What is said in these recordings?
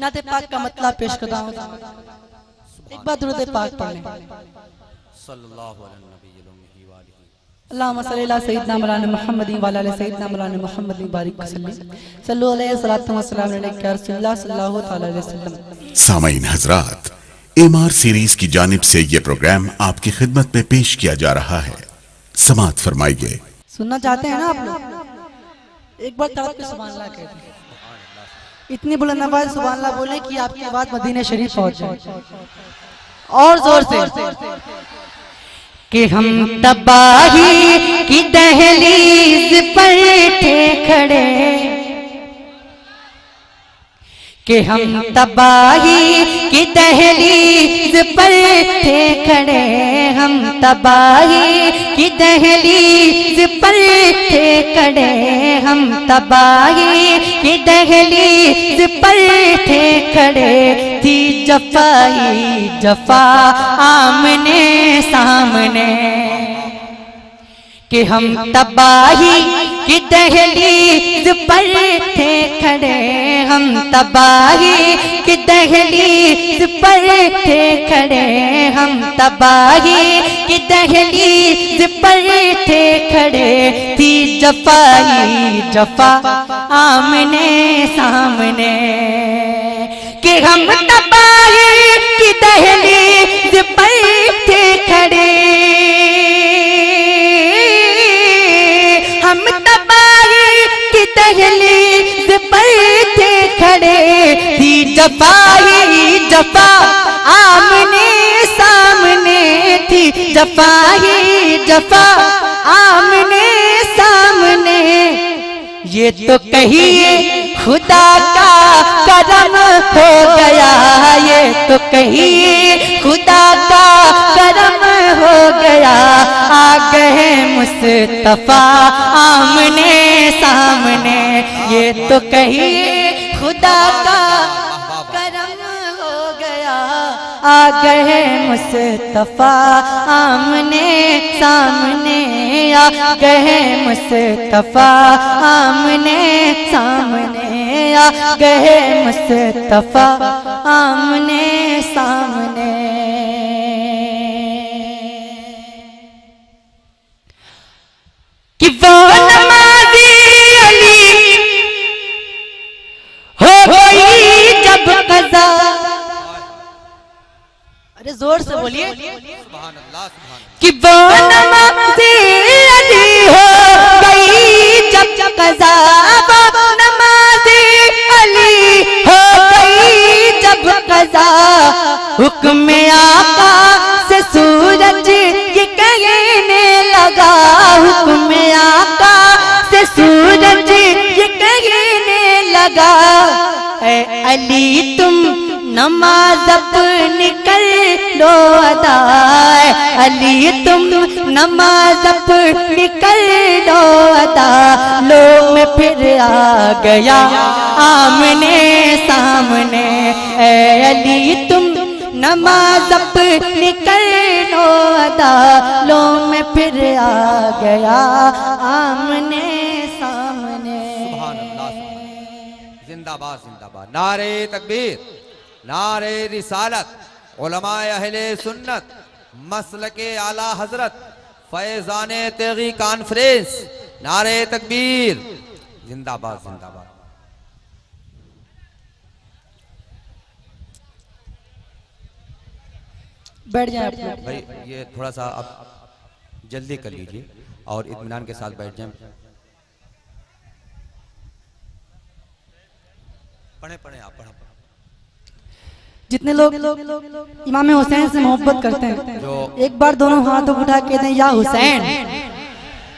नाते पाक का मतलब पेश करता हूँ। एक बार दुरूद पाक पढ़ लें। सल्लल्लाहु अलैहि वसल्लम। अल्लाहुम्मा सल्ली अला सय्यिदना मौलाना मुहम्मद व अला सय्यिदना मौलाना मुहम्मद बारिक वसल्लम। सल्लल्लाहु अलैहि वसल्लम अलैका रसूलुल्लाह सल्लल्लाहु अलैहि वसल्लम। सामईन हजरात, एमआर सीरीज की जानिब से ये प्रोग्राम आपकी खिदमत में पेश किया जा रहा है। समाअत फरमाइए। सुनना चाहते हैं ना आप लोग? एक बार तड़प के सुभान अल्लाह कहते हैं। इतनी बुलंद आवाज सुभान अल्लाह बोले कि आपकी आवाज मदीना शरीफ पहुंच जाए। और जोर से कि हम तबाही की दहलीज पर थे खड़े, कि हम तबाही की दहलीज पर थे खड़े, हम तबाही की दहलीज पर थे खड़े, हम तबाही की दहलीज पर थे खड़े। थी जफाई जफा आमने सामने, कि हम तबाही की दहलीज पर थे खड़े, हम तबाही की दहलीज पर थे खड़े, हम तबाही की दहलीज पर थे खड़े। थी जफाई जफा आमने सामने, कि हम तबाही की दहलीज पर थे खड़े, हम तबाही की दहलीज पर थे खड़े। थी जफाई जफा आमने सामने, थी जफाई जफा आमने सामने। ये तो कहिए खुदा का करम हो गया, ये तो कहिए खुदा का करम हो गया। आ गए मुस्तफा आमने सामने, ये तो कहिए खुदा का करम हो गया। आ गए मुस्तफा आमने सामने, आ गए मुस्तफा आमने सामने, आ गए मुस्तफा आमने सामने। कि वो नमाज़ी अली हो गई जब कज़ा। अरे जोर से बोलिए। कि वो नमाज़ी अली हो गई जब कज़ा, वो नमाज़ी अली हो गई जब कज़ा। हुक्म आका से सूरज ये कहने लगा, हुक्म आका से सूरज ये कहने लगा। ऐ अली तुम नमाज अपनी कर लो अदा, अली तुम नमाज अपनी कर लो अदा। लो मैं फिर आ गया आमने सामने, ऐ अली तुम नमाज अपनी कर लो अदा। लो मैं फिर आ गया आमने सामने। जिंदाबाद जिंदाबाद। नारे तकबीर, नारे रिसालत, उलमाए अहले सुन्नत, मसलके आला हजरत, फैजाने तेगी कॉन्फ्रेंस, नारे तकबीर, जिंदाबाद जिंदाबाद। बैठ जाए भाई ये थोड़ा सा आप जल्दी कर लीजिए और इत्मीनान के साथ बैठ जाएं। पढ़े पढ़े आप पढ़ा। जितने लोग इमाम हुसैन से मोहब्बत करते हैं, एक बार दोनों हाथों उठा के दें या हुसैन,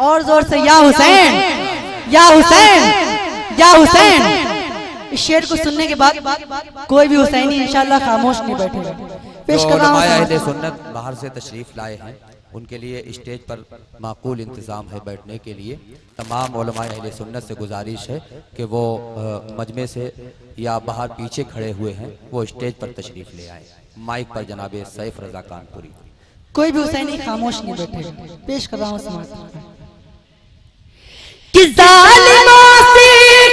और जोर से या हुसैन, या हुसैन, या हुसैन। इस शेर को सुनने के बाद कोई भी हुसैनी इंशाअल्लाह खामोश नहीं बैठेगा। पेश कर रहा हूं। अहले सुन्नत बाहर से तशरीफ लाए हैं, उनके लिए स्टेज पर माकूल इंतज़ाम है बैठने के लिए। तमाम उलमाए अहले सुन्नत से गुजारिश है कि वो मजमे से या बाहर पीछे खड़े हुए हैं वो स्टेज पर तशरीफ ले आए। माइक पर जनाबे सैफ रजा कानपुरी। कोई भी हुसैनी खामोश नहीं बैठेगा। पेश कर रहा हूँ समाअत। कि जालिमों से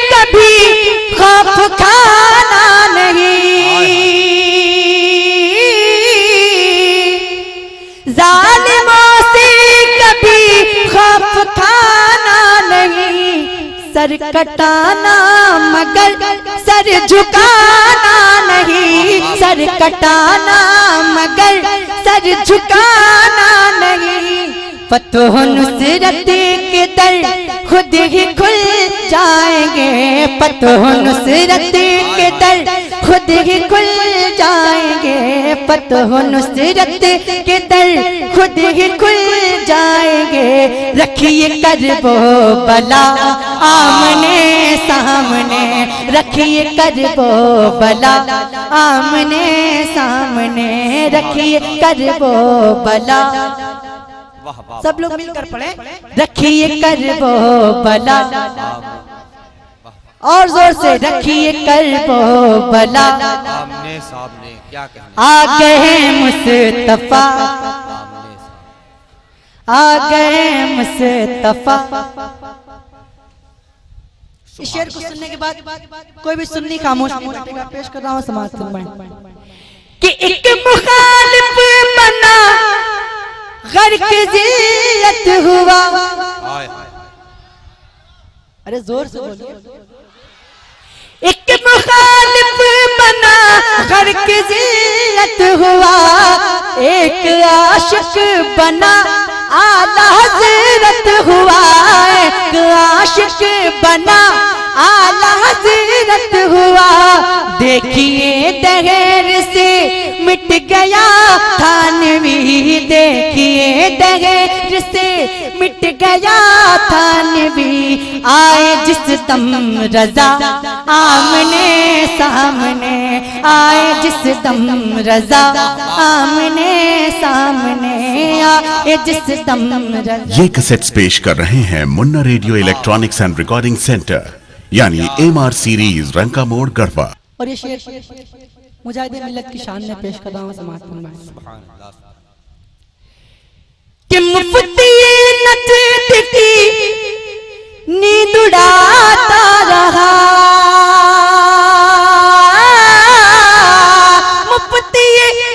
कभी खौफ खाना नहीं, सर कटाना मगर सर झुकाना नहीं, सर कटाना मगर सर झुकाना नहीं। फतह नुसरत के दर खुद ही खुल जाएंगे, फतह नुसरत के दर खुद ही खुल जाएंगे, फतह नुसरत के दर खुद ही खुल जाएंगे। रखिए करबो बला आमने सामने, रखिए करबो बला आमने सामने, रखिए करबो बला। सब लोग मिलकर पढ़े, रखिए करबो बला, और जोर से रखिए करबो बला। आमने सामने क्या कहना, आ गए मुस्तफा, आ गए मुस्तफा। इस शेर को सुनने के बाद कोई भी सुन्नी खामोश नहीं बैठेगा। पेश कर रहा हूँ समाज सुनवाएं कि एक मुखालिफ बना गर्क जिल्लत हुआ। अरे जोर से बोलिए। एक मुखालिफ बना गर्क जिल्लत हुआ, एक आशिक बना आला हज़रत हुआ, एक आशिक बना आला हज़रत हुआ। देखिए दहर से मिट गया थानवी, देखिए दहर से मिट गया थानवी। आए जिस दम रजा आमने सामने, आए जिस दम रजा आमने सामने, आए जिस दम रजा। ये कैसेट्स पेश कर रहे हैं Munna radio electronics and recording centre, यानी MR सीरीज रंका मोड़ गढ़वा। और ये शेर मुजाहिदे मिल्लत की शान में पेश कर रहा हूँ समाज में कि मुफ्ती नजद की नींद उड़ाता रहा, मुफ्ती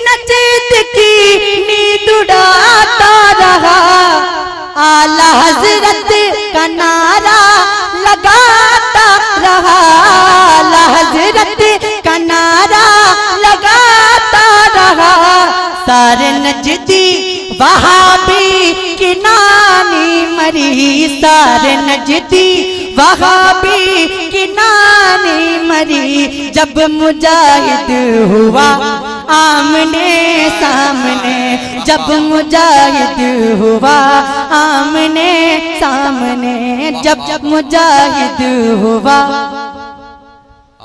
नजद की नींद उड़ाता रहा। आला हज़रत का नारा लगाता रहा, आला हज़रत का नारा लगाता रहा। सारे नजदी वहाबी की नानी मरी, सारे नजदी वहाबी की नानी मरी। जब मुजाहिद हुआ आमने सामने, जब मुजाहिद हुआ आमने सामने, जब मुजाहिद हुआ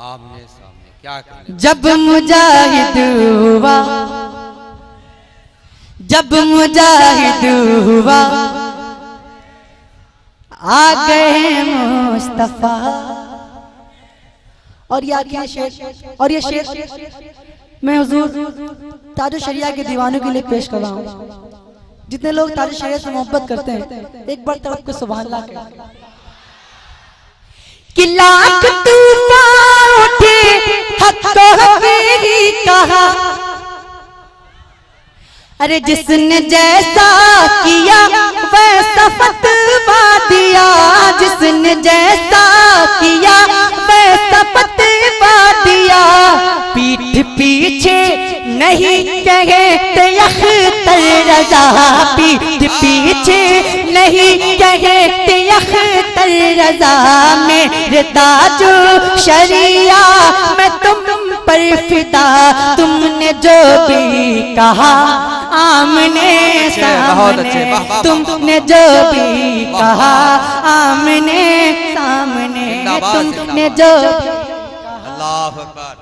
आमने सामने क्या कहना, जब मुजाहिद हुआ, जब मुजाहिद हुआ। आ गए मुस्तफा। और ये शेर, और ये शेर मैं हुजूर ताजो शरिया के दीवानों के लिए पेश कर रहा हूँ। जितने लोग ताजो शरिया से मोहब्बत करते हैं एक बार तड़प के सुभान अल्लाह कहें कि लाख तूफान उठे हक तो हक ही कहा। अरे जिसने जैसा किया वैसा फतवा दिया, जिसने जैसा किया वैसा फतवा दिया। पीठ पीछे नहीं कहते अख्तर रजा, पीठ पीछे नहीं कहते अख्तर रजा। मेरे ताजो शरिया मैं तुम पर फिदा, तुमने जो भी कहा आमने सामने, तुमने जो भी कहा आमने सामने, तुमने जो। अल्लाह अकबर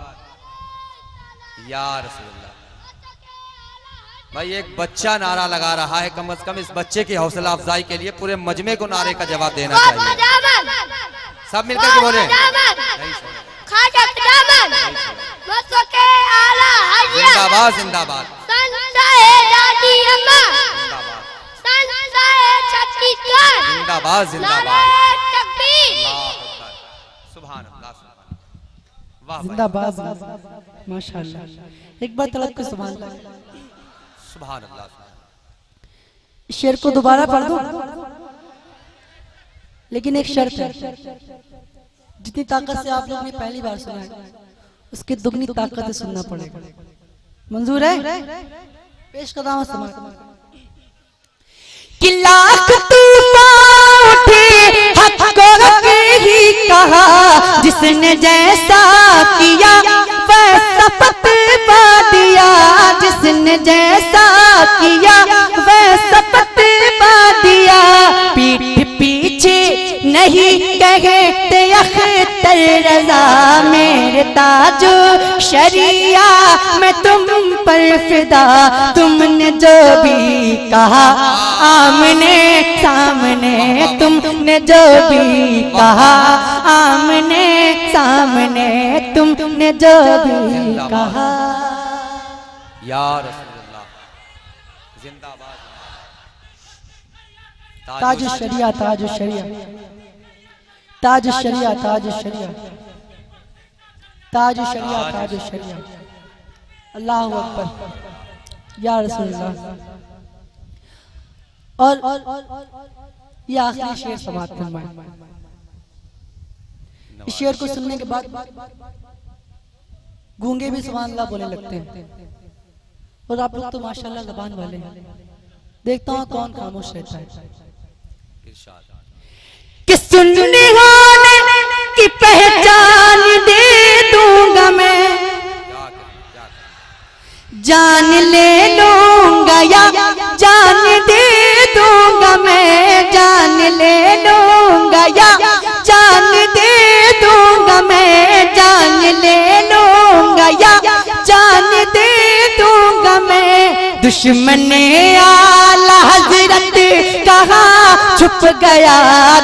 या रसूलल्लाह। भाई एक बच्चा नारा लगा रहा है, कम से कम इस बच्चे की हौसला अफजाई के लिए पूरे मजमे को नारे का जवाब देना चाहिए। सब मिलकर के बोले जिंदाबाद जिंदाबाद, जिंदाबाद जिंदाबाद, सुभान अल्लाह, जिंदाबाद, माशाअल्लाह। एक बार तड़प के सुभान अल्लाह, सुभान अल्लाह। शेर को दोबारा पढ़ दूं, लेकिन एक शर्त है। जितनी ताकत से आप लोग ने पहली बार सुना है, उसकी दुगनी ताकत से सुनना पड़ेगा। मंजूर है? पेश कदम समाज कि लाख तूफान उठे हक को ही कहा, जिसने जैसा किया वैसा फतवा दिया, जिसने जैसा किया वैसा फतवा दिया। पीठ पीछे नहीं कहते अख्तर रजा, मेरे ताजो शरिया मैं तुम पर फिदा। तुमने जो भी कहा आमने सामने, तुमने जो भी कहा आमने सामने, तुमने जो भी कहा। या रसूलुल्लाह जिंदाबाद। ताजु शरिया, ताजु शरिया, ताजु शरिया, ताजु शरिया, ताजु शरिया, ताजु शरिया। अल्लाहु अकबर या रसूलुल्लाह। और ये आखिरी शेर समाप्त फरमाए। इस शेर को सुनने के बाद गूंगे भी सुभान अल्लाह बोलने लगते हैं। और आप लोग तो माशाल्लाह ज़बान वाले हैं, देखता हूँ कौन खामोश रहता है। कि सुनने वाले की पहचान दे दूंगा मैं, जान ले लूंगा या जान दे दूंगा मैं, जान ले लूंगा या जान दे दूंगा मैं, जान ले लूंगा या जान दे दूंगा मैं। दुश्मन आला हजरत कहाँ छुप गया,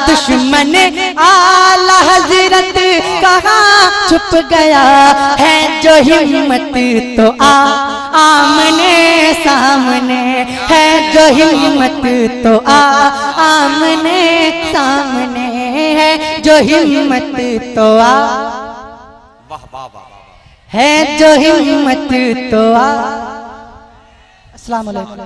दुश्मन आला हजरत कहाँ छुप गया। है जो हिम्मत तो आमने सामने, है जो हिम्मत तो आमने सामने, है जो हिम्मत तो वाह वाह वाह, है जो हिम्मत तो अस्सलाम वालेकुम।